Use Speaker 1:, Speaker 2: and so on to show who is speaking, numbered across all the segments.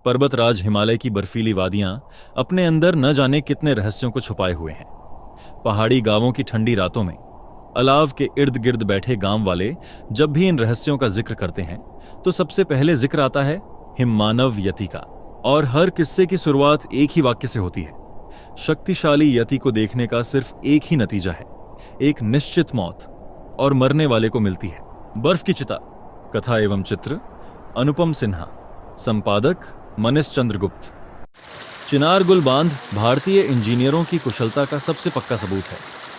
Speaker 1: पर्वतराज हिमालय की बर्फीली वादियां अपने अंदर न जाने कितने रहस्यों को छुपाए हुए हैं। पहाड़ी गांवों की ठंडी रातों में अलाव के इर्द गिर्द बैठे गांव वाले जब भी इन रहस्यों का जिक्र करते हैं तो सबसे पहले जिक्र आता है हिममानव यति का। और हर किस्से की शुरुआत एक ही वाक्य से होती है। शक्तिशाली यति को देखने का सिर्फ एक ही नतीजा है, एक निश्चित मौत, और मरने वाले को मिलती है बर्फ की चिता। कथा एवं चित्र अनुपम सिन्हा, संपादक मनीष चंद्र गुप्त। चिनारगुल बांध भारतीय इंजीनियरों की कुशलता का सबसे पक्का सबूत है।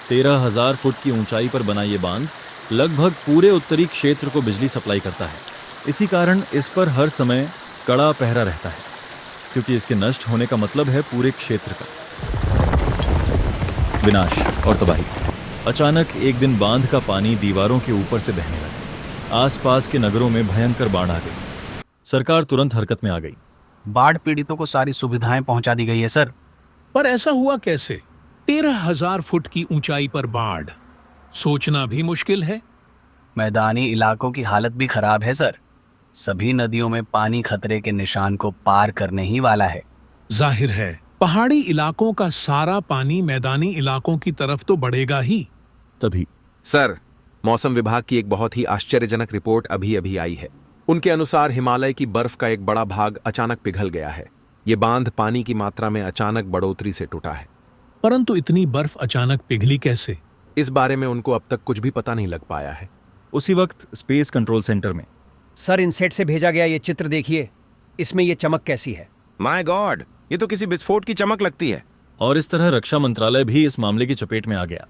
Speaker 1: 13,000 फुट की ऊंचाई पर बना ये बांध लगभग पूरे उत्तरी क्षेत्र को बिजली सप्लाई करता है। इसी कारण इस पर हर समय कड़ा पहरा रहता है, क्योंकि इसके नष्ट होने का मतलब है पूरे क्षेत्र का विनाश और तबाही। अचानक एक दिन बांध का पानी दीवारों के ऊपर से बहने लगा। आसपास के नगरों में भयंकर बाढ़ आ गई। सरकार तुरंत हरकत में आ गई।
Speaker 2: बाढ़ पीड़ितों को सारी सुविधाएं पहुंचा दी गई है सर।
Speaker 3: पर ऐसा हुआ कैसे? 13,000 फुट की ऊंचाई पर बाढ़, सोचना भी मुश्किल है।
Speaker 2: मैदानी इलाकों की हालत भी खराब है सर। सभी नदियों में पानी खतरे के निशान को पार करने ही वाला है।
Speaker 3: जाहिर है पहाड़ी इलाकों का सारा पानी मैदानी इलाकों की तरफ तो बढ़ेगा ही।
Speaker 1: तभी
Speaker 4: सर, मौसम विभाग की एक बहुत ही आश्चर्यजनक रिपोर्ट अभी अभी आई है। उनके अनुसार हिमालय की बर्फ का एक बड़ा भाग अचानक पिघल गया है। ये बांध पानी की मात्रा में अचानक बढ़ोतरी से टूटा है।
Speaker 3: परंतु इतनी बर्फ अचानक पिघली कैसे?
Speaker 4: इस बारे में उनको अब तक कुछ भी पता नहीं लग पाया है।
Speaker 1: उसी वक्त स्पेस कंट्रोल सेंटर में
Speaker 5: सर, इनसेट से भेजा गया ये चित्र देखिए, इसमें ये चमक कैसी है?
Speaker 6: माय गॉड, ये तो किसी विस्फोट की चमक लगती है।
Speaker 1: और इस तरह रक्षा मंत्रालय भी इस मामले की चपेट में आ गया।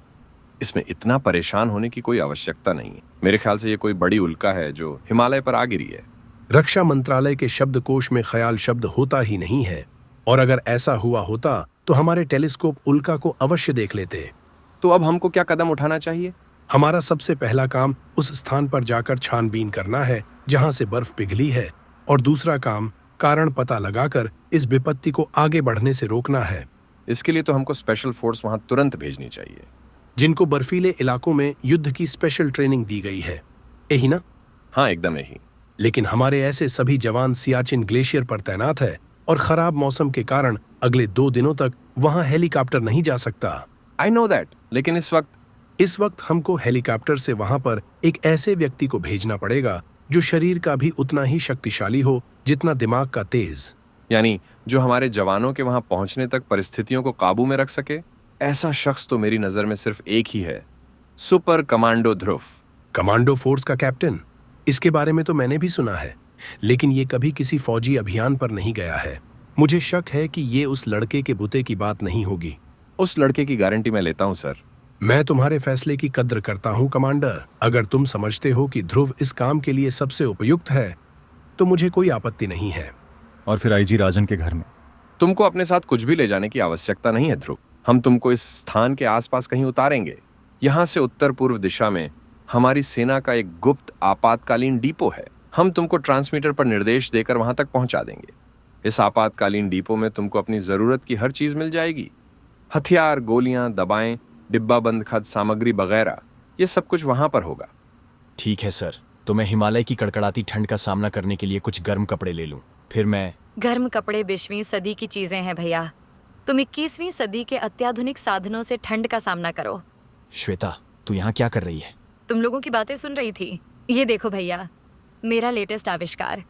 Speaker 7: इसमें इतना परेशान होने की कोई आवश्यकता नहीं है। मेरे ख्याल से ये कोई बड़ी उल्का है जो हिमालय पर आ गिरी है।
Speaker 8: रक्षा मंत्रालय के शब्दकोश में ख्याल शब्द होता ही नहीं है, और अगर ऐसा हुआ होता तो हमारे टेलीस्कोप उल्का को अवश्य देख लेते।
Speaker 7: तो अब हमको क्या कदम उठाना चाहिए?
Speaker 8: हमारा सबसे पहला काम उस स्थान पर जाकर छानबीन करना है जहां से बर्फ पिघली है, और दूसरा काम कारण पता लगाकर इस विपत्ति को आगे बढ़ने से रोकना है।
Speaker 7: इसके लिए तो हमको स्पेशल फोर्स वहां तुरंत भेजनी चाहिए,
Speaker 8: जिनको बर्फीले इलाकों में युद्ध की स्पेशल ट्रेनिंग दी गई है। यही ना?
Speaker 7: हाँ, एकदम यही।
Speaker 8: लेकिन हमारे ऐसे सभी जवान सियाचिन ग्लेशियर पर तैनात है, और खराब मौसम के कारण अगले 2 दिनों तक वहां हेलीकॉप्टर नहीं जा सकता।
Speaker 7: आई नो दैट, लेकिन इस वक्त
Speaker 8: हमको हेलीकॉप्टर से वहां पर एक ऐसे व्यक्ति को भेजना पड़ेगा जो शरीर का भी उतना ही शक्तिशाली हो जितना दिमाग का तेज।
Speaker 7: यानी जो हमारे जवानों के वहां पहुंचने तक परिस्थितियों को काबू में रख सके। ऐसा शख्स तो मेरी नजर में सिर्फ एक ही है, सुपर कमांडो ध्रुव।
Speaker 8: कमांडो फोर्स का कैप्टन? इसके बारे में तो मैंने भी सुना है, लेकिन ये कभी किसी फौजी अभियान पर नहीं गया है। मुझे शक है कि ये उस लड़के के बुते की बात नहीं होगी।
Speaker 7: उस लड़के की गारंटी मैं लेता हूं सर।
Speaker 8: मैं तुम्हारे फैसले की कद्र करता हूं कमांडर। अगर तुम समझते हो कि ध्रुव इस काम के लिए सबसे उपयुक्त है तो मुझे कोई आपत्ति नहीं है।
Speaker 1: और फिर आईजी राजन के घर में
Speaker 7: तुमको अपने साथ कुछ भी ले जाने की आवश्यकता नहीं है ध्रुव। हम तुमको इस स्थान के आसपास कहीं उतारेंगे। यहाँ से उत्तर पूर्व दिशा में हमारी सेना का एक गुप्त आपातकालीन डिपो है। हम तुमको ट्रांसमीटर पर निर्देश देकर वहां तक पहुंचा देंगे। इस आपातकालीन डिपो में तुमको अपनी जरूरत की हर चीज मिल जाएगी। हथियार, गोलियां, दवाएं, डिब्बा बंद खाद्य सामग्री वगैरह, ये सब कुछ वहां पर होगा।
Speaker 9: ठीक है सर, तो मैं हिमालय की कड़कड़ाती ठंड का सामना करने के लिए कुछ गर्म कपड़े ले लूं। फिर मैं
Speaker 10: गर्म कपड़े 20वीं सदी की चीजें हैं भैया। तुम 21वीं सदी के अत्याधुनिक साधनों से ठंड का सामना करो।
Speaker 9: श्वेता, तू यहाँ क्या कर रही है?
Speaker 10: तुम लोगों की बातें सुन रही थी। ये देखो भैया, मेरा लेटेस्ट आविष्कार।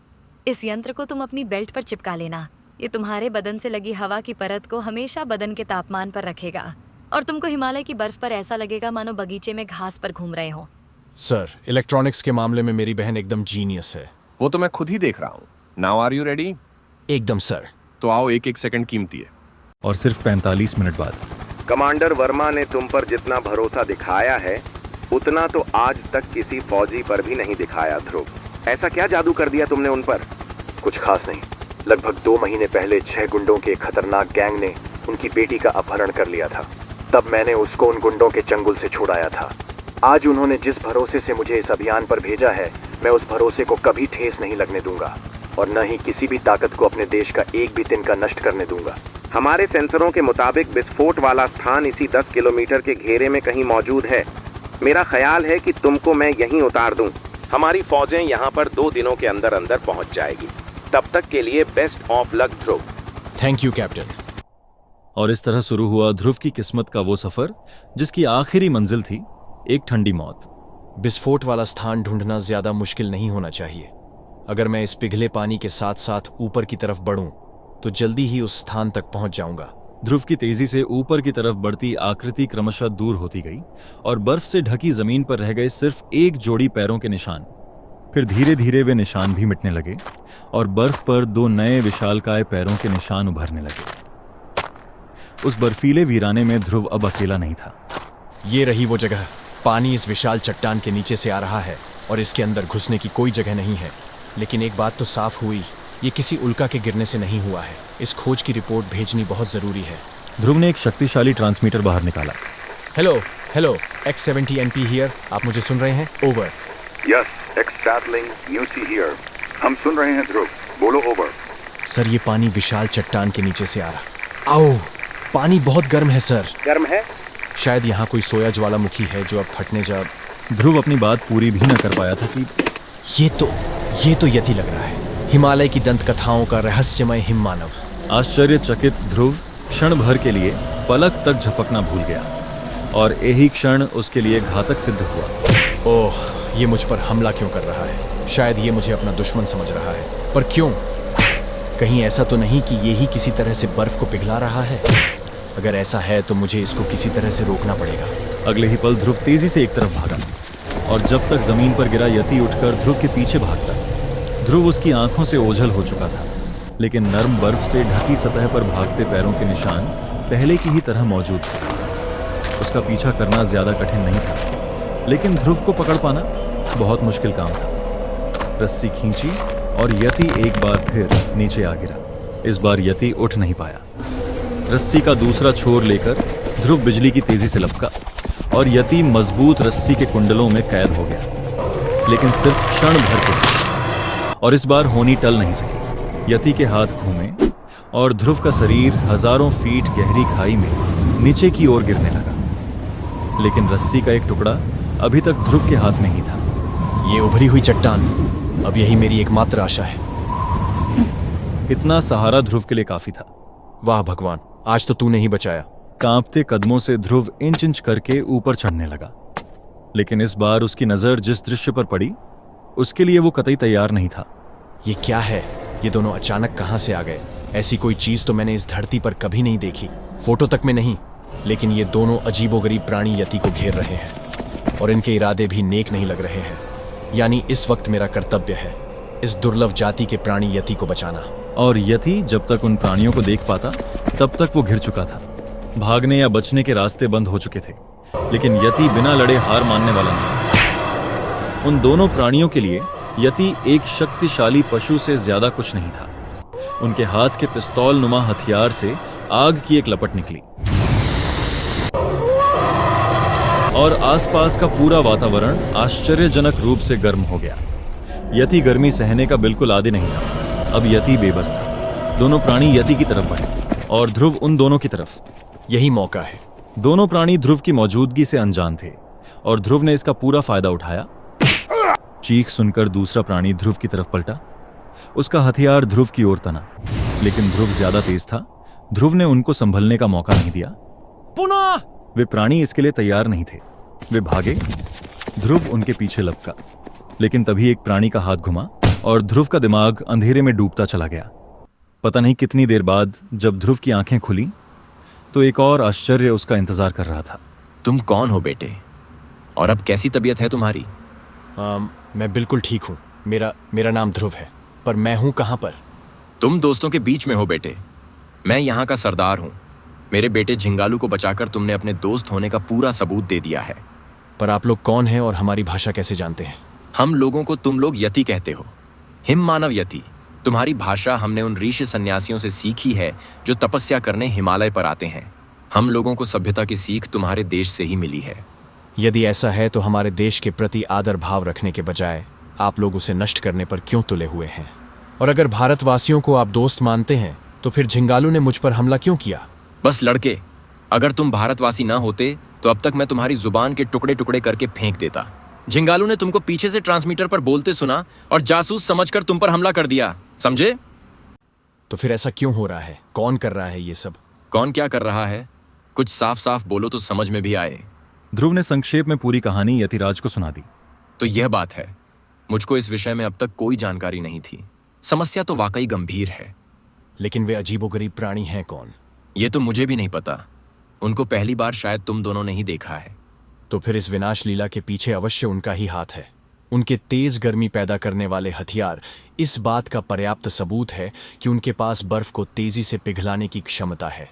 Speaker 10: इस यंत्र को तुम अपनी बेल्ट पर चिपका लेना। ये तुम्हारे बदन से लगी हवा की परत को हमेशा बदन के तापमान पर रखेगा, और तुमको हिमालय की बर्फ पर ऐसा लगेगा मानो बगीचे में घास पर घूम रहे हो।
Speaker 9: सर, इलेक्ट्रॉनिक्स के मामले में मेरी बहन एकदम जीनियस है।
Speaker 7: वो तो मैं खुद ही देख रहा हूँ। Now are you ready?
Speaker 9: एकदम सर।
Speaker 7: तो आओ, एक सेकंड कीमती है।
Speaker 1: और सिर्फ 45 मिनट बाद
Speaker 6: कमांडर वर्मा ने तुम पर जितना भरोसा दिखाया है उतना तो आज तक किसी फौजी पर भी नहीं दिखाया ध्रुव। ऐसा क्या जादू कर दिया तुमने उन पर?
Speaker 8: कुछ खास नहीं। लगभग 2 महीने पहले 6 गुंडों के खतरनाक गैंग ने उनकी बेटी का अपहरण कर लिया था। तब मैंने उसको उन गुंडों के चंगुल से छुड़ाया था। आज उन्होंने जिस भरोसे से मुझे इस अभियान पर भेजा है, मैं उस भरोसे को कभी ठेस नहीं लगने दूंगा, और न ही किसी भी ताकत को अपने देश का एक भी तिनका नष्ट करने दूंगा।
Speaker 6: हमारे सेंसरों के मुताबिक विस्फोट वाला स्थान इसी 10 किलोमीटर के घेरे में कहीं मौजूद है। मेरा ख्याल है कि तुमको मैं यहीं उतार दूं। हमारी फौजें यहाँ पर 2 दिनों के अंदर अंदर पहुँच जाएगी। तब तक के लिए best of luck Dhruv.
Speaker 9: Thank you captain.
Speaker 1: और इस तरह शुरू हुआ ध्रुव की किस्मत का वो सफर जिसकी आखिरी मंजिल थी एक ठंडी मौत।
Speaker 9: विस्फोट वाला स्थान ढूंढना ज्यादा मुश्किल नहीं होना चाहिए। अगर मैं इस पिघले पानी के साथ साथ ऊपर की तरफ बढ़ूं तो जल्दी ही उस स्थान तक पहुंच जाऊंगा।
Speaker 1: ध्रुव की तेजी से ऊपर की तरफ बढ़ती आकृति क्रमशः दूर होती गई और बर्फ से ढकी जमीन पर रह गए सिर्फ एक जोड़ी पैरों के निशान। फिर धीरे धीरे वे निशान भी मिटने लगे और बर्फ पर दो नए विशालकाय पैरों के निशान उभरने लगे। उस बर्फीले वीराने में ध्रुव अब अकेला नहीं था।
Speaker 9: ये रही वो जगह। पानी इस विशाल चट्टान के नीचे से आ रहा है और इसके अंदर घुसने की कोई जगह नहीं है। लेकिन एक बात तो साफ हुई, ये किसी उल्का के गिरने से नहीं हुआ है। इस खोज की रिपोर्ट भेजनी बहुत जरूरी है।
Speaker 1: ध्रुव ने एक शक्तिशाली ट्रांसमीटर बाहर निकाला।
Speaker 9: Hello hello, X70 NP here. आप मुझे सुन रहे हैं? ओवर।
Speaker 6: यस, एक्स-सैटलिंग यूसी हियर। हम सुन रहे हैं ध्रुव, बोलो ओवर।
Speaker 9: सर, ये पानी विशाल चट्टान के नीचे से आ रहा। आओ, पानी बहुत गर्म है सर।
Speaker 5: गर्म है?
Speaker 9: शायद यहाँ कोई सोया ज्वालामुखी है जो अब फटने जा।
Speaker 1: ध्रुव अपनी बात पूरी भी न कर पाया था कि
Speaker 9: ये तो यति लग रहा है। हिमालय की दंत कथाओं का रहस्यमय हिममानव।
Speaker 1: आश्चर्यचकित ध्रुव क्षण भर के लिए पलक तक झपकना भूल गया और यही क्षण उसके लिए घातक सिद्ध हुआ।
Speaker 9: ओह, ये मुझ पर हमला क्यों कर रहा है? शायद ये मुझे अपना दुश्मन समझ रहा है, पर क्यों? कहीं ऐसा तो नहीं कि ये ही किसी तरह से बर्फ को पिघला रहा है? अगर ऐसा है तो मुझे इसको किसी तरह से रोकना पड़ेगा।
Speaker 1: अगले ही पल ध्रुव तेजी से एक तरफ भागा और जब तक जमीन पर गिरा यति उठकर ध्रुव के पीछे भागता। ध्रुव उसकी आंखों से ओझल हो चुका था, लेकिन नर्म बर्फ से ढकी सतह पर भागते पैरों के निशान पहले की ही तरह मौजूद थे। उसका पीछा करना ज्यादा कठिन नहीं था, लेकिन ध्रुव को पकड़ पाना बहुत मुश्किल काम था। रस्सी खींची और यति एक बार फिर नीचे आ गिरा। इस बार यति उठ नहीं पाया। रस्सी का दूसरा छोर लेकर ध्रुव बिजली की तेजी से लपका और यति मजबूत रस्सी के कुंडलों में कैद हो गया, लेकिन सिर्फ क्षण भर के लिए। और इस बार होनी टल नहीं सकी। यति के हाथ घूमे और ध्रुव का शरीर हजारों फीट गहरी खाई में नीचे की ओर गिरने लगा, लेकिन रस्सी का एक टुकड़ा अभी तक ध्रुव के हाथ में ही था।
Speaker 9: ये उभरी हुई चट्टान, अब यही मेरी एकमात्र आशा है।
Speaker 1: इतना सहारा ध्रुव के लिए काफी था।
Speaker 9: वाह भगवान, आज तो तूने ही बचाया।
Speaker 1: कांपते कदमों से ध्रुव इंच इंच करके ऊपर चढ़ने लगा, लेकिन इस बार उसकी नजर जिस दृश्य पर पड़ी उसके लिए वो कतई तैयार नहीं था।
Speaker 9: ये क्या है? ये दोनों अचानक कहां से आ गए? ऐसी कोई चीज तो मैंने इस धरती पर कभी नहीं देखी, फोटो तक में नहीं। लेकिन ये दोनों अजीबोगरीब प्राणी यति को घेर रहे हैं और इनके इरादे भी नेक नहीं लग रहे हैं। यानी इस वक्त मेरा कर्तव्य है इस दुर्लभ जाति के प्राणी यति को बचाना।
Speaker 1: और यति जब तक उन प्राणियों को देख पाता तब तक वो घिर चुका था। भागने या बचने के रास्ते बंद हो चुके थे, लेकिन यति बिना लड़े हार मानने वाला नहीं था। उन दोनों प्राणियों के लिए यति एक शक्तिशाली पशु से ज्यादा कुछ नहीं था। उनके हाथ के पिस्तौल नुमा हथियार से आग की एक लपट निकली और आसपास का पूरा वातावरण आश्चर्यजनक रूप से गर्म हो गया। यति गर्मी सहने का बिल्कुल आदी नहीं था। अब यति बेबस था। दोनों प्राणी यति की तरफ बढ़े और ध्रुव उन दोनों की तरफ।
Speaker 9: यही मौका है।
Speaker 1: दोनों प्राणी ध्रुव की मौजूदगी से अनजान थे और ध्रुव ने इसका पूरा फायदा उठाया। चीख सुनकर दूसरा प्राणी ध्रुव की तरफ पलटा। उसका हथियार ध्रुव की ओर तना, लेकिन ध्रुव ज्यादा तेज था। ध्रुव ने उनको संभलने का मौका नहीं दिया।
Speaker 5: पुनः
Speaker 1: वे प्राणी इसके लिए तैयार नहीं थे। वे भागे। ध्रुव उनके पीछे लपका, लेकिन तभी एक प्राणी का हाथ घुमा और ध्रुव का दिमाग अंधेरे में डूबता चला गया। पता नहीं कितनी देर बाद जब ध्रुव की आंखें खुली तो एक और आश्चर्य उसका इंतजार कर रहा था।
Speaker 11: तुम कौन हो बेटे, और अब कैसी तबीयत है तुम्हारी?
Speaker 9: मैं बिल्कुल ठीक हूँ। मेरा नाम ध्रुव है, पर मैं हूँ कहाँ पर?
Speaker 11: तुम दोस्तों के बीच में हो बेटे। मैं यहाँ का सरदार हूँ। मेरे बेटे झिंगालू को बचाकर तुमने अपने दोस्त होने का पूरा सबूत दे दिया है।
Speaker 9: पर आप लोग कौन हैं और हमारी भाषा कैसे जानते हैं?
Speaker 11: हम लोगों को तुम लोग यति कहते हो, हिम मानव यति। तुम्हारी भाषा हमने उन ऋषि सन्यासियों से सीखी है जो तपस्या करने हिमालय पर आते हैं। हम लोगों को सभ्यता की सीख तुम्हारे देश से ही मिली है।
Speaker 9: यदि ऐसा है तो हमारे देश के प्रति आदर भाव रखने के बजाय आप लोग उसे नष्ट करने पर क्यों तुले हुए हैं? और अगर भारतवासियों को आप दोस्त मानते हैं तो फिर झिंगालू ने मुझ पर हमला क्यों किया?
Speaker 11: बस लड़के, अगर तुम भारतवासी ना होते तो अब तक मैं तुम्हारी जुबान के टुकड़े टुकड़े करके फेंक देता। झिंगालू ने तुमको पीछे से ट्रांसमीटर पर बोलते सुना और जासूस समझकर तुम पर हमला कर दिया। समझे?
Speaker 9: तो फिर ऐसा क्यों हो रहा है? कौन कर रहा है ये सब?
Speaker 11: कौन क्या कर रहा है? कुछ साफ साफ बोलो तो समझ में भी आए।
Speaker 1: ध्रुव ने संक्षेप में पूरी कहानी यतिराज को सुना दी।
Speaker 11: तो यह बात है, मुझको इस विषय में अब तक कोई जानकारी नहीं थी। समस्या तो वाकई गंभीर है।
Speaker 9: लेकिन वे अजीबोगरीब प्राणी हैं कौन?
Speaker 11: ये तो मुझे भी नहीं पता। उनको पहली बार शायद तुम दोनों ने ही देखा है।
Speaker 9: तो फिर इस विनाश लीला के पीछे अवश्य उनका ही हाथ है। उनके तेज गर्मी पैदा करने वाले हथियार इस बात का पर्याप्त सबूत है कि उनके पास बर्फ को तेजी से पिघलाने की क्षमता है।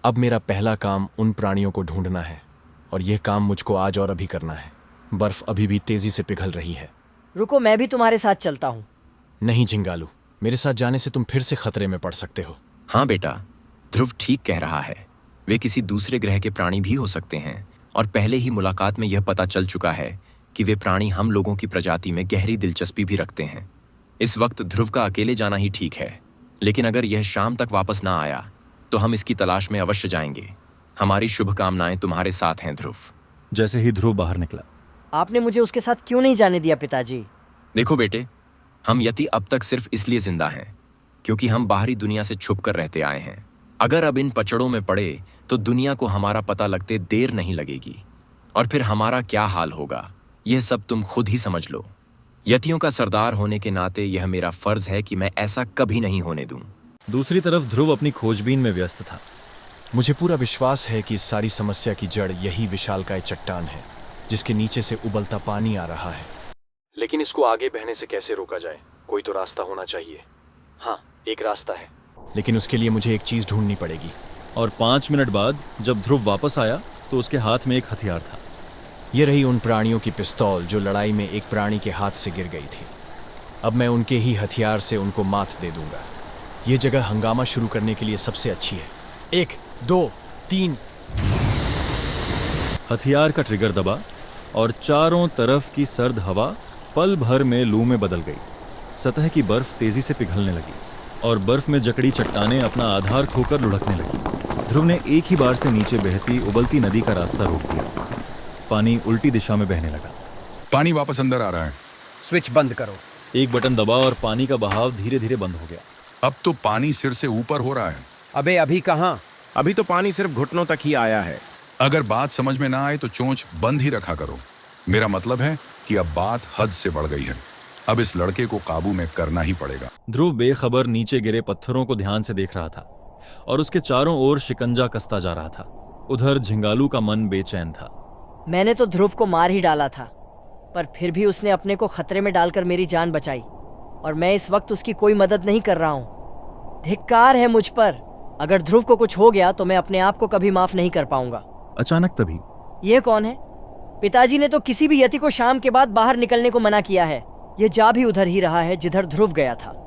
Speaker 9: अब मेरा पहला काम उन प्राणियों को ढूंढना है, और यह काम मुझको आज और अभी करना है। बर्फ अभी भी तेजी से पिघल रही है।
Speaker 12: रुको, मैं भी तुम्हारे साथ चलता हूँ।
Speaker 9: नहीं झिंगालू, मेरे साथ जाने से तुम फिर से खतरे में पड़ सकते हो।
Speaker 11: हाँ बेटा, ध्रुव ठीक कह रहा है। वे किसी दूसरे ग्रह के प्राणी भी हो सकते हैं, और पहले ही मुलाकात में यह पता चल चुका है कि वे प्राणी हम लोगों की प्रजाति में गहरी दिलचस्पी भी रखते हैं। इस वक्त ध्रुव का अकेले जाना ही ठीक है, लेकिन अगर यह शाम तक वापस ना आया तो हम इसकी तलाश में अवश्य जाएंगे। हमारी शुभकामनाएं तुम्हारे साथ हैं ध्रुव।
Speaker 1: जैसे ही ध्रुव बाहर निकला,
Speaker 12: आपने मुझे उसके साथ क्यों नहीं जाने दिया पिताजी?
Speaker 11: देखो बेटे, हम यति अब तक सिर्फ इसलिए जिंदा हैं क्योंकि हम बाहरी दुनिया से छुप कर रहते आए हैं। अगर अब इन पचड़ों में पड़े तो दुनिया को हमारा पता लगते देर नहीं लगेगी, और फिर हमारा क्या हाल होगा यह सब तुम खुद ही समझ लो। यतियों का सरदार होने के नाते यह मेरा फर्ज है कि मैं ऐसा कभी नहीं होने दूं।
Speaker 1: दूसरी तरफ ध्रुव अपनी खोजबीन में व्यस्त था।
Speaker 9: मुझे पूरा विश्वास है कि इस सारी समस्या की जड़ यही विशालकाय चट्टान है, जिसके नीचे से उबलता पानी आ रहा है। लेकिन इसको आगे बहने से कैसे रोका जाए? कोई तो रास्ता होना चाहिए। हाँ, एक रास्ता है, लेकिन उसके लिए मुझे एक चीज ढूंढनी पड़ेगी।
Speaker 1: और 5 मिनट बाद जब ध्रुव वापस आया तो उसके हाथ में एक हथियार था।
Speaker 9: ये रही उन प्राणियों की पिस्तौल जो लड़ाई में एक प्राणी के हाथ से गिर गई थी। अब मैं उनके ही हथियार से उनको मात दे दूंगा। ये जगह हंगामा शुरू करने के लिए सबसे अच्छी है। 1, 2, 3।
Speaker 1: हथियार का ट्रिगर दबा और चारों तरफ की सर्द हवा पल भर में लू में बदल गई। सतह की बर्फ तेजी से पिघलने लगी और बर्फ में जकड़ी चट्टानें अपना आधार खोकर लुढ़कने लगी। ध्रुव ने एक ही बार से नीचे बहती उबलती नदी का रास्ता रोक दिया। पानी उल्टी दिशा में बहने लगा।
Speaker 13: पानी वापस अंदर आ रहा है।
Speaker 5: स्विच बंद करो।
Speaker 1: एक बटन दबा और पानी का बहाव धीरे धीरे बंद हो गया।
Speaker 13: अब तो पानी सिर से ऊपर हो रहा है।
Speaker 5: अबे अभी कहाँ?
Speaker 6: अभी तो पानी सिर्फ घुटनों तक ही आया है।
Speaker 13: अगर बात समझ में ना आए तो चोंच बंद ही रखा करो। मेरा मतलब है कि अब बात हद से बढ़ गई है। अब इस लड़के को काबू में करना ही पड़ेगा।
Speaker 1: ध्रुव बेखबर नीचे गिरे पत्थरों को ध्यान से देख रहा था और उसके चारों ओर शिकंजा कसता जा रहा था। उधर झिंगालू का मन बेचैन था।
Speaker 12: मैंने तो ध्रुव को मार ही डाला था, पर फिर भी उसने अपने को खतरे में डालकर मेरी जान बचाई, और मैं इस वक्त उसकी कोई मदद नहीं कर रहा हूँ। धिक्कार है मुझ पर। अगर ध्रुव को कुछ हो गया तो मैं अपने आप को कभी माफ नहीं कर पाऊंगा।
Speaker 1: अचानक तभी
Speaker 12: ये कौन है? पिताजी ने तो किसी भी यति को शाम के बाद बाहर निकलने को मना किया है। यह जा भी उधर ही रहा है जिधर ध्रुव गया था।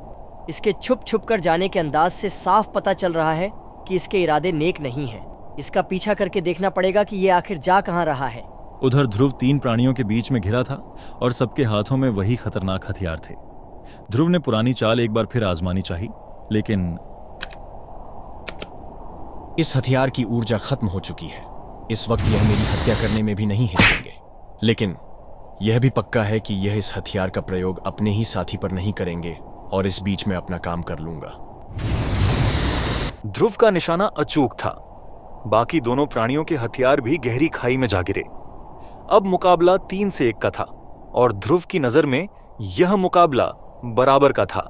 Speaker 12: इसके छुप छुप कर जाने के अंदाज से साफ पता चल रहा है कि इसके इरादे नेक नहीं हैं। इसका पीछा करके देखना पड़ेगा कि ये आखिर जा कहाँ रहा है।
Speaker 1: उधर ध्रुव 3 प्राणियों के बीच में घिरा था और सबके हाथों में वही खतरनाक हथियार थे। ध्रुव ने पुरानी चाल एक बार फिर आजमानी चाही, लेकिन
Speaker 9: इस हथियार की ऊर्जा खत्म हो चुकी है। इस वक्त यह मेरी हत्या करने में भी नहीं हिचकेंगे, लेकिन यह भी पक्का है कि यह इस हथियार का प्रयोग अपने ही साथी पर नहीं करेंगे और इस बीच में अपना काम कर लूंगा।
Speaker 1: ध्रुव का निशाना अचूक था। बाकी दोनों प्राणियों के हथियार भी गहरी खाई में जा गिरे। अब मुकाबला 3 से 1 का था और ध्रुव की नजर में यह मुकाबला बराबर का था।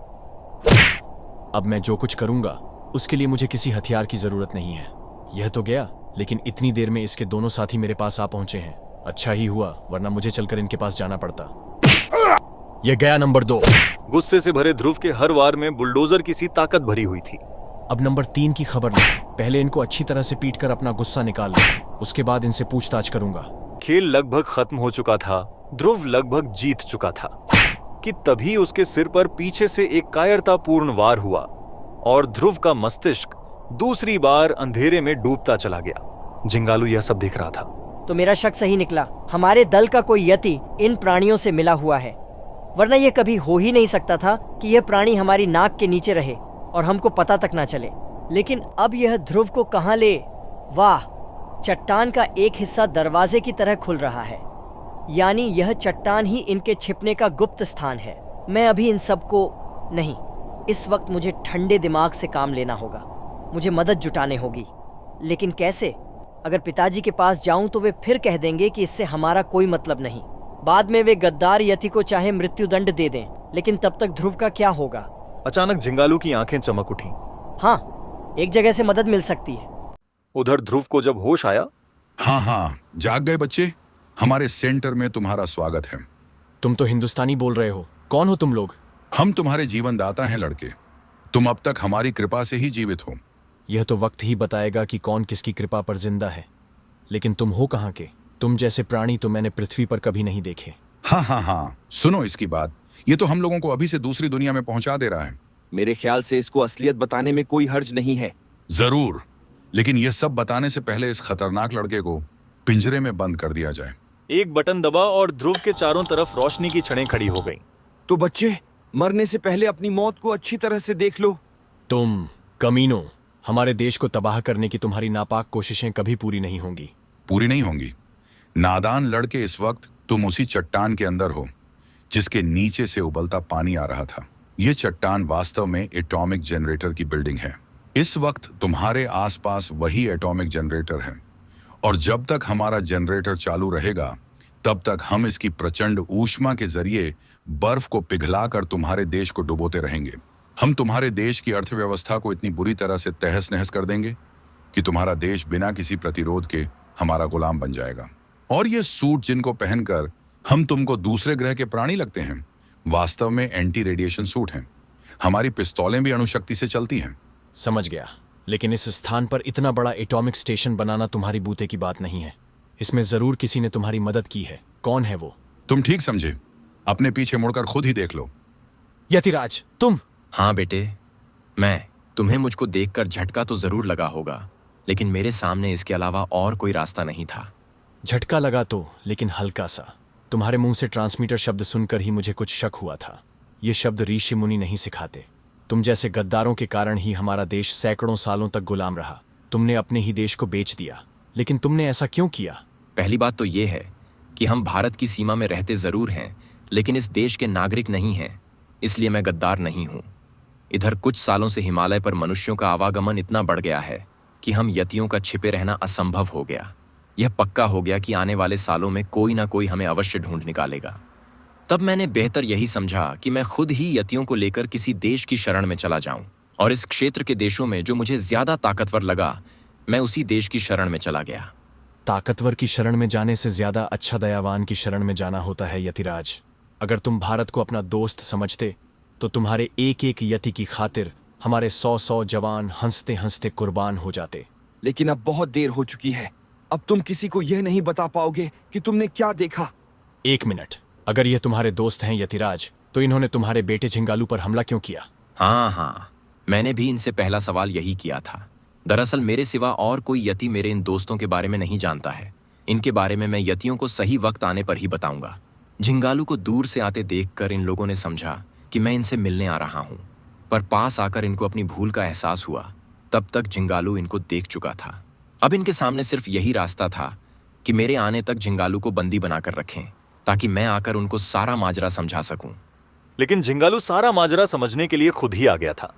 Speaker 9: अब मैं जो कुछ करूंगा उसके लिए मुझे किसी हथियार की जरूरत नहीं है। यह तो गया, लेकिन इतनी देर में इसके दोनों साथी मेरे पास आ पहुंचे हैं। अच्छा ही हुआ, वरना मुझे चलकर इनके पास जाना पड़ता। यह गया नंबर 2।
Speaker 1: गुस्से से भरे ध्रुव के हर वार में बुलडोजर की सी ताकत भरी हुई थी।
Speaker 9: अब नंबर 3 की खबर लो। पहले इनको अच्छी तरह से पीट कर अपना गुस्सा निकाल लो, उसके बाद इनसे पूछताछ करूंगा।
Speaker 1: खेल लगभग खत्म हो चुका था। ध्रुव लगभग जीत चुका था कि तभी उसके सिर पर पीछे से एक कायरतापूर्ण वार हुआ और ध्रुव का मस्तिष्क दूसरी बार अंधेरे में डूबता चला गया। झिंगालू यह सब देख रहा था।
Speaker 12: तो मेरा शक सही निकला। हमारे दल का कोई यति इन प्राणियों से मिला हुआ है, वरना यह कभी हो ही नहीं सकता था कि यह प्राणी हमारी नाक के नीचे रहे और हमको पता तक ना चले। लेकिन अब यह ध्रुव को कहाँ ले? वाह, चट्टान का एक हिस्सा दरवाजे की तरह खुल रहा है, यानी यह चट्टान ही इनके छिपने का गुप्त स्थान है। मैं अभी इन सबको नहीं, इस वक्त मुझे ठंडे दिमाग से काम लेना होगा। मुझे मदद जुटाने होगी। लेकिन कैसे? अगर पिताजी के पास जाऊं तो वे फिर कह देंगे कि इससे हमारा कोई मतलब नहीं। बाद में वे गद्दार यति को चाहे मृत्युदंड दे दें, लेकिन तब तक ध्रुव का क्या होगा?
Speaker 1: अचानक झिंगालू की आंखें चमक उठी।
Speaker 12: हाँ, एक जगह से मदद मिल सकती है।
Speaker 1: उधर ध्रुव को जब होश आया,
Speaker 13: हाँ, जाग गए बच्चे। हमारे सेंटर में तुम्हारा स्वागत है।
Speaker 9: तुम तो हिंदुस्तानी बोल रहे हो। कौन हो तुम लोग?
Speaker 13: हम तुम्हारे जीवन दाता हैं लड़के। तुम अब तक हमारी कृपा से ही जीवित हो।
Speaker 9: यह तो वक्त ही बताएगा कि कौन किसकी कृपा पर जिंदा है। लेकिन तुम हो कहाँ के? तुम जैसे प्राणी तो मैंने पृथ्वी पर कभी नहीं देखे।
Speaker 13: हाँ, सुनो इसकी बात। ये तो हम लोगों को अभी से दूसरी दुनिया में पहुंचा दे रहा है।
Speaker 14: मेरे ख्याल से इसको असलियत बताने में कोई हर्ज नहीं है।
Speaker 13: जरूर, लेकिन ये सब बताने से पहले इस खतरनाक लड़के को पिंजरे में बंद कर दिया जाए।
Speaker 1: एक बटन दबा और ध्रुव के चारों तरफ रोशनी की छड़ें खड़ी हो गईं।
Speaker 14: तो बच्चे, मरने से पहले अपनी मौत को अच्छी तरह से देख लो।
Speaker 9: तुम कमीनों, हमारे देश को तबाह करने की तुम्हारी नापाक कोशिशें कभी पूरी नहीं होंगी।
Speaker 13: पूरी नहीं होंगी? नादान लड़के, इस वक्त तुम उसी चट्टान के अंदर हो जिसके नीचे से उबलता पानी आ रहा था। यह चट्टान वास्तव में एटॉमिक जनरेटर की बिल्डिंग है। इस वक्त तुम्हारे आसपास वही एटॉमिक जनरेटर है, और जब तक हमारा जनरेटर चालू रहेगा तब तक हम इसकी प्रचंड ऊष्मा के जरिए बर्फ को पिघलाकर तुम्हारे देश को डुबोते रहेंगे। हम तुम्हारे देश की अर्थव्यवस्था को इतनी बुरी तरह से तहस नहस कर देंगे कि तुम्हारा देश बिना किसी प्रतिरोध के हमारा गुलाम बन जाएगा। और ये सूट जिनको पहनकर हम तुमको दूसरे ग्रह के प्राणी लगते हैं, वास्तव में एंटी रेडिएशन सूट हैं। हमारी पिस्तौलें भी अणुशक्ति से चलती हैं।
Speaker 9: समझ गया, लेकिन इस स्थान पर इतना बड़ा एटॉमिक स्टेशन बनाना तुम्हारी बूते की बात नहीं है। इसमें जरूर किसी ने तुम्हारी मदद की है। कौन है वो?
Speaker 13: तुम ठीक समझे। अपने पीछे मुड़कर खुद ही देख लो।
Speaker 9: यतिराज, तुम?
Speaker 11: हाँ बेटे, मैं। तुम्हें मुझको देखकर झटका तो जरूर लगा होगा, लेकिन मेरे सामने इसके अलावा और कोई रास्ता नहीं था।
Speaker 9: झटका लगा तो, लेकिन हल्का सा। तुम्हारे मुंह से ट्रांसमीटर शब्द सुनकर ही मुझे कुछ शक हुआ था। ये शब्द ऋषि मुनि नहीं सिखाते। तुम जैसे गद्दारों के कारण ही हमारा देश सैकड़ों सालों तक गुलाम रहा। तुमने अपने ही देश को बेच दिया, लेकिन तुमने ऐसा क्यों किया?
Speaker 11: पहली बात तो ये है कि हम भारत की सीमा में रहते जरूर हैं, लेकिन इस देश के नागरिक नहीं हैं। इसलिए मैं गद्दार नहीं हूं। इधर कुछ सालों से हिमालय पर मनुष्यों का आवागमन इतना बढ़ गया है कि हम यतियों का छिपे रहना असंभव हो गया। यह पक्का हो गया कि आने वाले सालों में कोई ना कोई हमें अवश्य ढूंढ निकालेगा। तब मैंने बेहतर यही समझा कि मैं खुद ही यतियों को लेकर किसी देश की शरण में चला जाऊं, और इस क्षेत्र के देशों में जो मुझे ज्यादा ताकतवर लगा, मैं उसी देश की शरण में चला गया।
Speaker 9: ताकतवर की शरण में जाने से ज्यादा अच्छा दयावान की शरण में जाना होता है यतिराज। अगर तुम भारत को अपना दोस्त समझते तो तुम्हारे एक एक यति की खातिर हमारे 100 जवान हंसते हंसते कुर्बान हो जाते।
Speaker 14: लेकिन अब बहुत देर हो चुकी है। अब तुम किसी को यह नहीं बता पाओगे कि तुमने क्या देखा।
Speaker 9: 1 मिनट, अगर ये तुम्हारे दोस्त हैं यतिराज, तो इन्होंने तुम्हारे बेटे झिंगालू पर हमला क्यों किया?
Speaker 11: हाँ, मैंने भी इनसे पहला सवाल यही किया था। दरअसल मेरे सिवा और कोई यति मेरे इन दोस्तों के बारे में नहीं जानता है। इनके बारे में मैं यतियों को सही वक्त आने पर ही बताऊंगा। झिंगालू को दूर से आते देखकर इन लोगों ने समझा कि मैं इनसे मिलने आ रहा हूं, पर पास आकर इनको अपनी भूल का एहसास हुआ। तब तक झिंगालू इनको देख चुका था। अब इनके सामने सिर्फ यही रास्ता था कि मेरे आने तक झिंगालू को बंदी बनाकर रखें, ताकि मैं आकर उनको सारा माजरा समझा सकूं।
Speaker 1: लेकिन झिंगालू सारा माजरा समझने के लिए खुद ही आ गया था।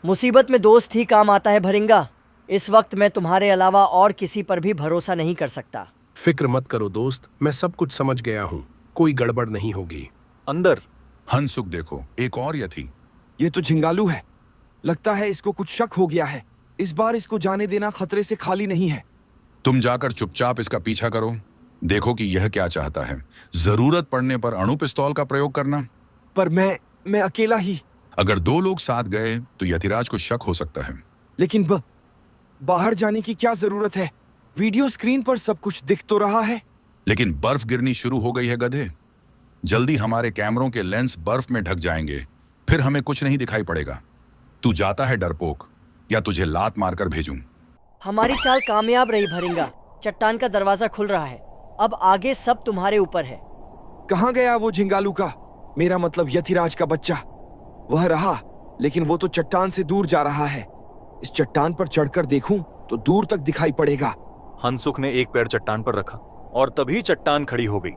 Speaker 12: मुसीबत में दोस्त ही काम आता है भरिंगा। इस वक्त मैं तुम्हारे अलावा और किसी पर भी भरोसा नहीं कर सकता।
Speaker 3: फिक्र मत करो दोस्त, मैं सब कुछ समझ गया हूँ। कोई गड़बड़ नहीं होगी।
Speaker 1: अंदर
Speaker 13: हंसुक देखो, एक और यति।
Speaker 14: ये तो झिंगालू है। लगता है इसको कुछ शक हो गया है। इस बार इसको जाने देना खतरे से खाली नहीं है।
Speaker 13: तुम जाकर चुपचाप इसका पीछा करो। देखो कि यह क्या चाहता है। जरूरत पड़ने पर अणु पिस्तौल का प्रयोग करना।
Speaker 14: पर मैं अकेला ही।
Speaker 13: अगर 2 लोग साथ गए तो यतिराज को शक हो सकता है।
Speaker 14: लेकिन बाहर जाने की क्या जरूरत है? वीडियो स्क्रीन पर सब कुछ दिख तो रहा है।
Speaker 13: लेकिन बर्फ गिरनी शुरू हो गई है गधे। जल्दी हमारे कैमरों के लेंस बर्फ में ढक जाएंगे, फिर हमें कुछ नहीं दिखाई पड़ेगा। तू जाता है डरपोक, या तुझे लात मारकर भेजूं?
Speaker 12: हमारी चाल कामयाब रही भरिंगा। चट्टान का दरवाजा खुल रहा है। अब आगे सब तुम्हारे ऊपर है।
Speaker 14: कहाँ गया वो झिंगालू का, मेरा मतलब यतिराज का बच्चा? वह रहा, लेकिन वो तो चट्टान से दूर जा रहा है। इस चट्टान पर चढ़कर देखूं तो दूर तक दिखाई पड़ेगा।
Speaker 1: हंसुक ने एक पैर चट्टान पर रखा और तभी चट्टान खड़ी हो गई।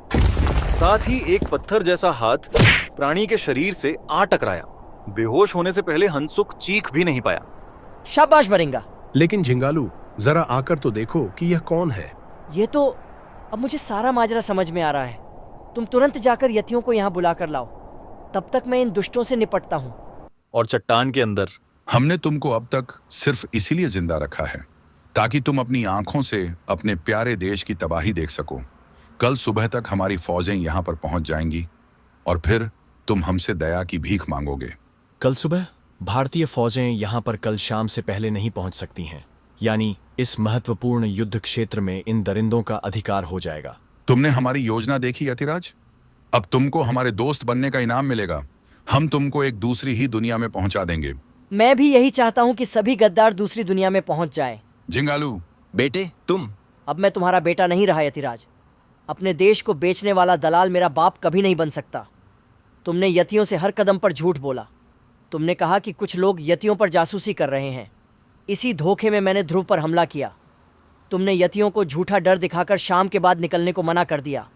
Speaker 1: साथ ही एक पत्थर जैसा हाथ प्राणी के शरीर से आ टकराया बेहोश होने से पहले हंसुक चीख भी नहीं पाया।
Speaker 12: शाबाश बरिंगा।
Speaker 15: लेकिन झिंगालू, जरा आकर तो देखो कि यह कौन है।
Speaker 12: ये तो अब मुझे सारा माजरा समझ में आ रहा है। तुम तुरंत जाकर यतियों को यहाँ बुलाकर लाओ, तब तक मैं इन दुष्टों से निपटता हूँ।
Speaker 1: और चट्टान के अंदर
Speaker 13: हमने तुमको अब तक सिर्फ इसीलिए जिंदा रखा है ताकि तुम अपनी आंखों से अपने प्यारे देश की तबाही देख सको। कल सुबह तक हमारी फौजें यहाँ पर पहुंच जाएंगी और फिर तुम हमसे दया की भीख मांगोगे।
Speaker 9: कल सुबह भारतीय फौजें यहाँ पर कल शाम से पहले नहीं पहुंच सकती हैं, यानी इस महत्वपूर्ण युद्ध क्षेत्र में इन दरिंदों का अधिकार हो जाएगा।
Speaker 13: तुमने हमारी योजना देखी यतिराज? अब तुमको हमारे दोस्त बनने का इनाम मिलेगा। हम तुमको एक दूसरी ही दुनिया में पहुंचा देंगे।
Speaker 12: मैं भी यही चाहता हूँ कि सभी गद्दार दूसरी दुनिया में पहुंच जाए।
Speaker 13: झिंगालू
Speaker 11: बेटे, तुम
Speaker 12: अब मैं तुम्हारा बेटा नहीं रहा यतिराज। अपने देश को बेचने वाला दलाल मेरा बाप कभी नहीं बन सकता। तुमने यतियों से हर कदम पर झूठ बोला। तुमने कहा कि कुछ लोग यतियों पर जासूसी कर रहे हैं। इसी धोखे में मैंने ध्रुव पर हमला किया। तुमने यतियों को झूठा डर दिखाकर शाम के बाद निकलने को मना कर दिया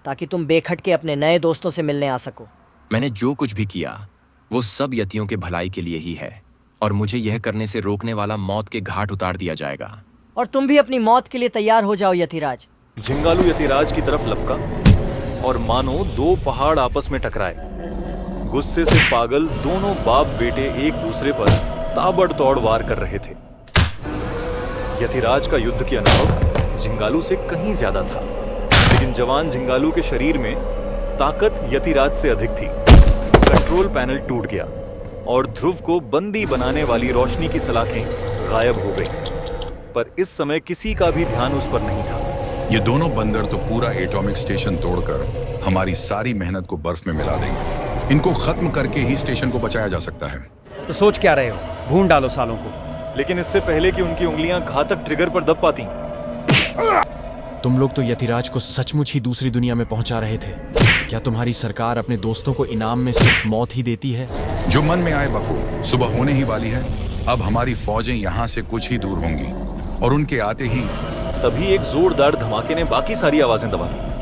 Speaker 12: ताकि तुम बेखटके अपने नए दोस्तों से मिलने आ सको।
Speaker 11: मैंने जो कुछ भी किया वो सब यतियों के भलाई के लिए ही है, और मुझे यह करने से रोकने वाला मौत के घाट उतार दिया जाएगा।
Speaker 12: और तुम भी अपनी मौत के लिए तैयार हो जाओ यतिराज।
Speaker 1: झिंगालू यतिराज की तरफ लपका और मानो दो पहाड़ आपस में टकराए। गुस्से से पागल दोनों बाप बेटे एक दूसरे पर ताबड़तोड़ वार कर रहे थे। यतिराज का युद्ध के अनुभव झिंगालू से कहीं ज्यादा था, लेकिन जवान झिंगालू के शरीर में ताकत यतिराज से अधिक थी। कंट्रोल पैनल टूट गया और ध्रुव को बंदी बनाने वाली रोशनी की सलाखें गायब हो गई, पर इस समय किसी का भी ध्यान उस पर नहीं था।
Speaker 13: ये दोनों बंदर तो पूरा एटॉमिक स्टेशन तोड़कर हमारी सारी मेहनत को बर्फ में मिला देंगे। इनको खत्म करके ही स्टेशन को बचाया जा सकता है।
Speaker 5: तो सोच क्या रहे हो? भून डालो सालों को।
Speaker 1: लेकिन इससे पहले कि उनकी उंगलियां घातक ट्रिगर पर दब पाती।
Speaker 9: तुम लोग तो यतिराज को सचमुच ही दूसरी दुनिया में पहुंचा रहे थे। क्या तुम्हारी सरकार अपने दोस्तों को इनाम में सिर्फ मौत ही देती है?
Speaker 13: जो मन में आए बको, सुबह होने ही वाली है। अब हमारी फौजें यहाँ से कुछ ही दूर होंगी और उनके आते ही
Speaker 1: तभी एक जोरदार धमाके ने बाकी सारी आवाजें दबा दी।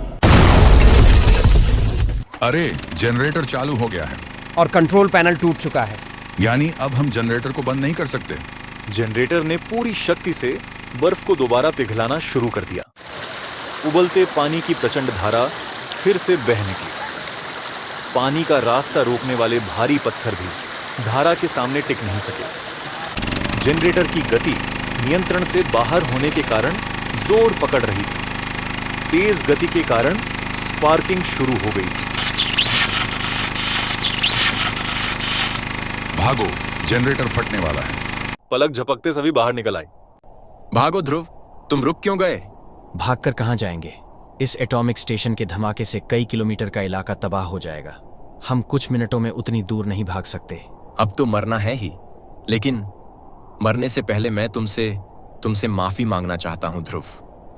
Speaker 13: अरे, जनरेटर चालू हो गया है
Speaker 5: और कंट्रोल पैनल टूट चुका है।
Speaker 13: यानी अब हम जनरेटर को बंद नहीं कर सकते।
Speaker 1: जनरेटर ने पूरी शक्ति से बर्फ को दोबारा पिघलाना शुरू कर दिया। उबलते पानी की प्रचंड धारा फिर से बह निकली। पानी का रास्ता रोकने वाले भारी पत्थर भी धारा के सामने टिक नहीं सके। जनरेटर की गति नियंत्रण से बाहर होने के कारण जोर पकड़ रही थी। तेज गति के कारण स्पार्किंग शुरू हो गई थी।
Speaker 13: भागो, जनरेटर फटने वाला है।
Speaker 1: पलक झपकते सभी बाहर निकल आए।
Speaker 11: भागो ध्रुव, तुम रुक क्यों गए?
Speaker 9: भागकर कहां जाएंगे? इस एटॉमिक स्टेशन के धमाके से कई किलोमीटर का इलाका तबाह हो जाएगा। हम कुछ मिनटों में उतनी दूर नहीं भाग सकते।
Speaker 11: अब तो मरना है ही, लेकिन मरने से पहले मैं तुमसे माफी मांगना चाहता हूं ध्रुव।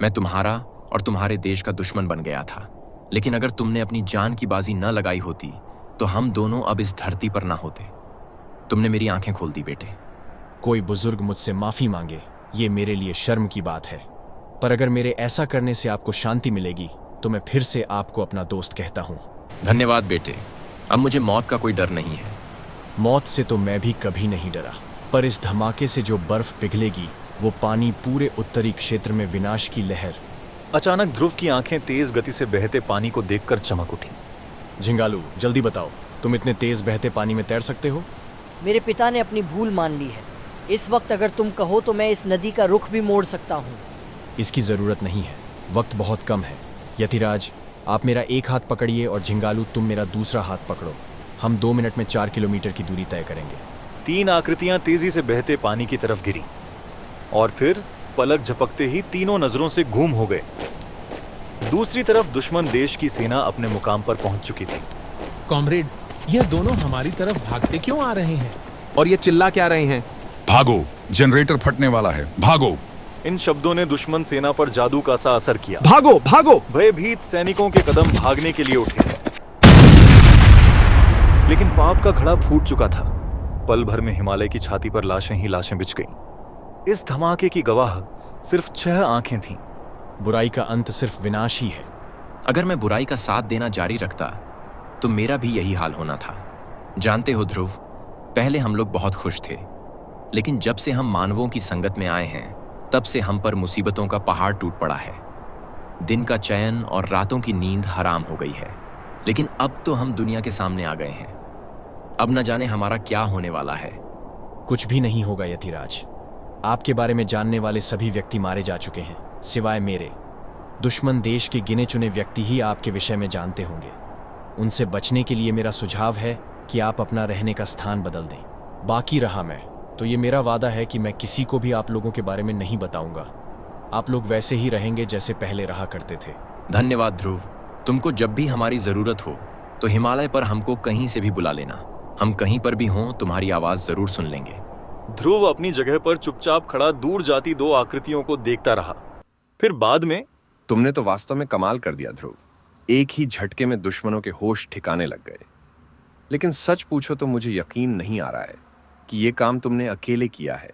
Speaker 11: मैं तुम्हारा और तुम्हारे देश का दुश्मन बन गया था, लेकिन अगर तुमने अपनी जान की बाजी न लगाई होती तो हम दोनों अब इस धरती पर ना होते। तुमने मेरी आंखें खोल दी बेटे।
Speaker 9: कोई बुजुर्ग मुझसे माफी मांगे ये मेरे लिए शर्म की बात है, पर अगर मेरे ऐसा करने से आपको शांति मिलेगी तो मैं फिर से आपको अपना दोस्त कहता हूं।
Speaker 11: धन्यवाद बेटे, अब मुझे मौत का कोई डर नहीं है।
Speaker 9: मौत से तो मैं भी कभी नहीं डरा, पर इस धमाके से जो बर्फ पिघलेगी वो पानी पूरे उत्तरी क्षेत्र में विनाश की लहर।
Speaker 1: अचानक ध्रुव की आंखें तेज गति से बहते पानी को देखकर चमक उठी।
Speaker 9: झिंगालू, जल्दी बताओ, तुम इतने तेज बहते पानी में तैर सकते हो?
Speaker 12: मेरे पिता ने अपनी भूल मान ली है। इस वक्त अगर तुम कहो तो मैं इस नदी का रुख भी मोड़ सकता हूँ।
Speaker 9: इसकी जरूरत नहीं है, वक्त बहुत कम है। यतिराज, आप मेरा एक हाथ पकड़िए और झिंगालू तुम मेरा दूसरा हाथ पकड़ो। हम 2 मिनट में 4 किलोमीटर की दूरी तय करेंगे।
Speaker 1: 3 आकृतियां तेजी से बहते पानी की तरफ गिरी और फिर पलक झपकते ही तीनों नजरों से गुम हो गए। दूसरी तरफ दुश्मन देश की सेना अपने मुकाम पर पहुंच चुकी थी।
Speaker 3: कॉमरेड, यह दोनों हमारी तरफ भागते क्यों आ रहे हैं?
Speaker 4: और ये चिल्ला क्या रहे हैं?
Speaker 13: भागो, जनरेटर फटने वाला है, भागो।
Speaker 1: इन शब्दों ने दुश्मन सेना पर जादू का सा असर किया।
Speaker 4: भागो भागो!
Speaker 1: भयभीत सैनिकों के कदम भागने के लिए उठे, लेकिन पाप का घड़ा फूट चुका था। पल भर में हिमालय की छाती पर लाशें ही लाशें बिछ गईं। इस धमाके की गवाह सिर्फ 6 आंखें थीं।
Speaker 9: बुराई का अंत सिर्फ विनाश ही है।
Speaker 11: अगर मैं बुराई का साथ देना जारी रखता तो मेरा भी यही हाल होना था। जानते हो ध्रुव, पहले हम लोग बहुत खुश थे, लेकिन जब से हम मानवों की संगत में आए हैं तब से हम पर मुसीबतों का पहाड़ टूट पड़ा है। दिन का चैन और रातों की नींद हराम हो गई है। लेकिन अब तो हम दुनिया के सामने आ गए हैं। अब न जाने हमारा क्या होने वाला है।
Speaker 9: कुछ भी नहीं होगा यतिराज। आपके बारे में जानने वाले सभी व्यक्ति मारे जा चुके हैं, सिवाय मेरे। दुश्मन देश के गिने चुने व्यक्ति ही आपके विषय में जानते होंगे। उनसे बचने के लिए मेरा सुझाव है कि आप अपना रहने का स्थान बदल दें। बाकी रहा मैं, तो ये मेरा वादा है कि मैं किसी को भी आप लोगों के बारे में नहीं बताऊंगा। आप लोग वैसे ही रहेंगे जैसे पहले रहा करते थे।
Speaker 11: धन्यवाद ध्रुव। तुमको जब भी हमारी जरूरत हो तो हिमालय पर हमको कहीं से भी बुला लेना। हम कहीं पर भी हों तुम्हारी आवाज जरूर सुन लेंगे।
Speaker 1: ध्रुव अपनी जगह पर चुपचाप खड़ा दूर जाती दो आकृतियों को देखता रहा। फिर बाद में,
Speaker 7: तुमने तो वास्तव में कमाल कर दिया ध्रुव। एक ही झटके में दुश्मनों के होश ठिकाने लग गए। लेकिन सच पूछो तो मुझे यकीन नहीं आ रहा है कि ये काम तुमने अकेले किया है।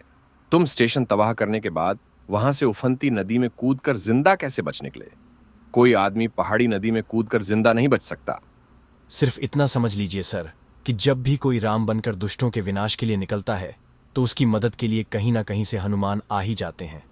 Speaker 7: तुम स्टेशन तबाह करने के बाद वहां से उफनती नदी में कूदकर जिंदा कैसे बच निकले? कोई आदमी पहाड़ी नदी में कूदकर जिंदा नहीं बच सकता।
Speaker 9: सिर्फ इतना समझ लीजिए सर कि जब भी कोई राम बनकर दुष्टों के विनाश के लिए निकलता है तो उसकी मदद के लिए कहीं ना कहीं से हनुमान आ ही जाते हैं।